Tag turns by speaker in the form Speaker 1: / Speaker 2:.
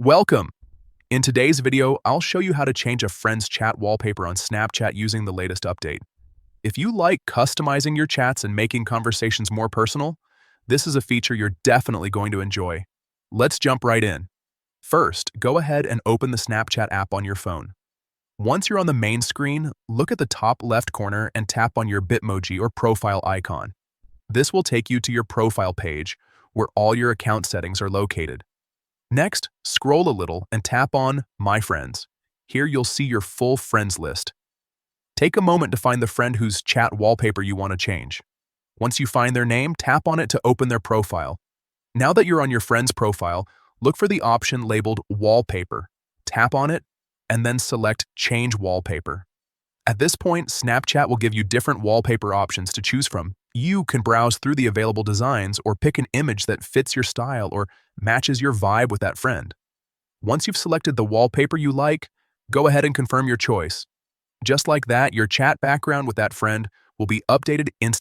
Speaker 1: Welcome! In today's video, I'll show you how to change a friend's chat wallpaper on Snapchat using the latest update. If you like customizing your chats and making conversations more personal, this is a feature you're definitely going to enjoy. Let's jump right in. First, go ahead and open the Snapchat app on your phone. Once you're on the main screen, look at the top left corner and tap on your Bitmoji or profile icon. This will take you to your profile page, where all your account settings are located. Next, scroll a little and tap on My Friends. Here you'll see your full friends list. Take a moment to find the friend whose chat wallpaper you want to change. Once you find their name, tap on it to open their profile. Now that you're on your friend's profile, look for the option labeled Wallpaper. Tap on it, and then select Change Wallpaper. At this point, Snapchat will give you different wallpaper options to choose from. You can browse through the available designs or pick an image that fits your style or matches your vibe with that friend. Once you've selected the wallpaper you like, go ahead and confirm your choice. Just like that, your chat background with that friend will be updated instantly.